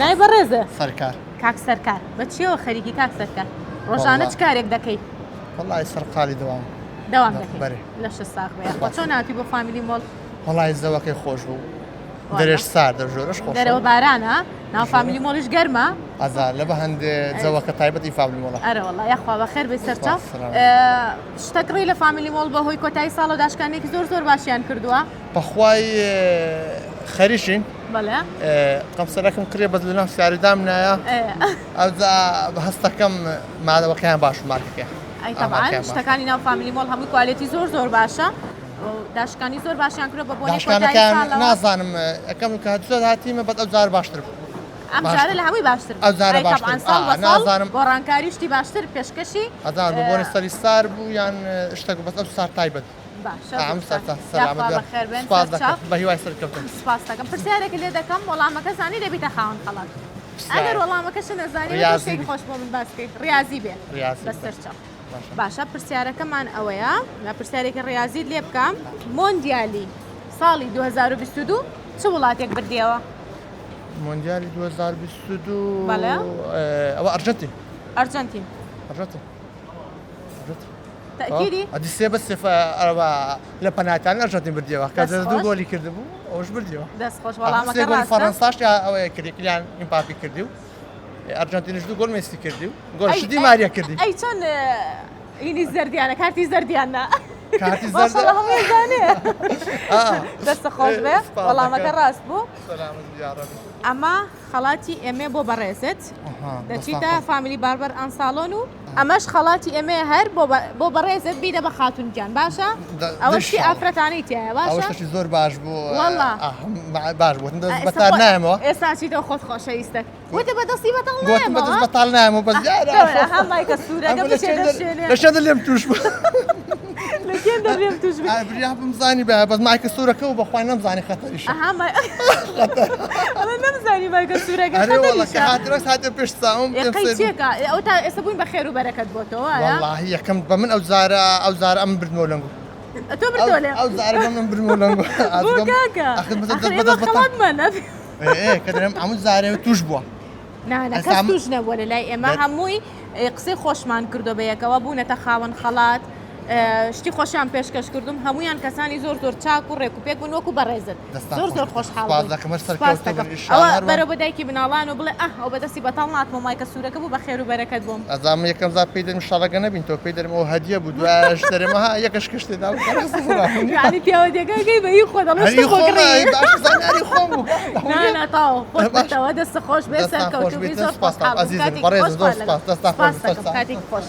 نایبە ڕێزە سەرکار کاک سەرکار بە چیەوە خەریکی کاک سەرکار ڕۆژانە چ کارێک دەکەی وەڵای سەرقالی دەوام دەکەی بەرێ لە شە ساغ بێ بە چۆن ناتی بۆ فامیلی مۆڵ وەڵای زەوەکەی خۆش بوو دەرێش ساردە ژۆرەش خۆش دەرەوە بارانە ناو فامیلی مۆڵیش گەرمە ئازار لە بە هەندێ جەوەکە تایبەتی فامیلی مۆڵە ئەرە وەڵا یاخوا بەخێر بێ سەرچاو شتەکڕی لە فامیلی مۆڵ بەهۆی کۆتایی ساڵ و داشکانێکی زۆر باشیان کردووە بەخوای خەریشین بەڵێ قەمسەرەکەم کرێ بەد لە ناو سیاریدام نایە ئەوجا بە هەستەکەم مادەوەکەیان باش مارکەکە ئەی تەبعاً شتەکانی ناو فامیلی مۆڵ هەمووی کوالێتی زۆر باشە داشکانی زۆر باشیان کردو بە بۆنی کۆتایی داشکانەکان ساڵەوە نازانم ئەەکەم کە زۆر هاتیمە بەد ئەوجار باشتر بوو ئەم جارە لە هەمووی باشتر ئەو جارە باشتر ساڵ بە ساڵ نازانم بۆ ڕانکاری شتی باشتر پێشکەشی ئەزان بە بۆنی سەری سار بوو یان شتێک بەس ئەو سار تایبەت بە هیوای سەرکەوتن سپاس دەکەم پرسیارێکی لێ دەکەم وەڵامەکە زانی دەبیتە خاوەن خەڵات ئەگەر وەڵامەکەش نەزانی شتێکی خۆش بۆ من باس بکەیت ڕاضی بێ بەسەرچاو باشە پرسیارەکەمان ئەوەیە لە پرسیارێکی ڕاضیت لێ بکەم مۆندیالی ساڵی 2022 چ وڵاتێک بردیەوە؟ مۆندیالی 2022 بەڵێ ئەوە ئەرجنتین ئەرجنتین تأکیدی؟ ئەدی سێ بە سێفە لە پەناتانی ئەرجنتین بردیەوە کە دوو گۆلی کردبوو ئەوش بردیەوە دەستخۆش وەڵامەکە ڕاستە فەڕەنساش ئەوەیە کردی کلیان ئیمپاپی کردی و ئەرجنتینش دوو گۆل مێسی کردی و گۆڵشی دیماریا کردی ئەی چۆن ئینی زەردیانە کارتی زەردیانە کارتی ماشەڵڵا هەمووی زانێ دەستە خۆش بێ وەڵامەکە ڕاست بوو ئەمە خەڵاتی ئێمێ بۆ بەڕێزت دەچیتە فامیلی باربەر ئەنساڵۆن و ئەمەش خەڵاتی ئێمێ هەر بۆ بەڕێزت بیدە بە خاتونجان باشە ئەوەشی ئافرەتانی تایە باشە ئەوشی زۆر باش بوو وەڵا باش بوو بەتار نایەمەوە ئێستا چیتەوە خۆت خۆشەویستە وتە بەدەستی بەتەڵ بەدەست بەتاڵ نایەمەوە بەس هەمایکە سوورەکە لە شەدە لێم توش بوو لە کێن دەبێم توش بێ بریا بمزانی بە بەس مایکە سوورەکە و بەخوای نەمزانی خەتەریشە ئەمە نەمزانی مایکە سوورەکە خەتەریشە هاترەس هاتە پێش چاوم چێکە ئەو تا ئێستا بووین بە خێر و بەرەکەت بۆتەوە واللهی یەکەم بە من ئەو زارە ئەم بردنەوە لەنگو تۆ بردۆڵێ ئەو زارە بە من بردنەوە لەنگو کە دەرێم هەموو زارێ توش بووە نانە کەس توش نەبووە لە لای ئێمە هەمووی قسەی خۆشمان کردو بە یەکەوە بوونەتە خاوەن خەڵات شتی خۆشیان پێشکەش کردم هەمویان کەسانی زۆر چاک و ڕێک و پێک بوون وەکو بەڕێزت زۆر خۆشحاڵ ئەوە بەرە بە دایکی بناڵان و بڵێ ئەو بەدەستی بەتاڵ ناتمە مایکە سوورەکە بوو بە خێر و بەرەکەت بووم ئەزام یەکەم زار پێی دەرم شەڵەکە نەبین تۆ پێی دەرم ئەو هەدیە بوو دوایش دەرێمەها یەکەش کشتێدا یعنی پیاوە دێگەکەی بەی خۆ دەڵێ خۆم بوو ناتاوە خۆشەوە دەستە خۆش بێ سەرکەوتوبی زۆر خۆشحاڵ عەزیزم بەڕێز زۆر سپاس دەستە خۆش کاتێک خۆش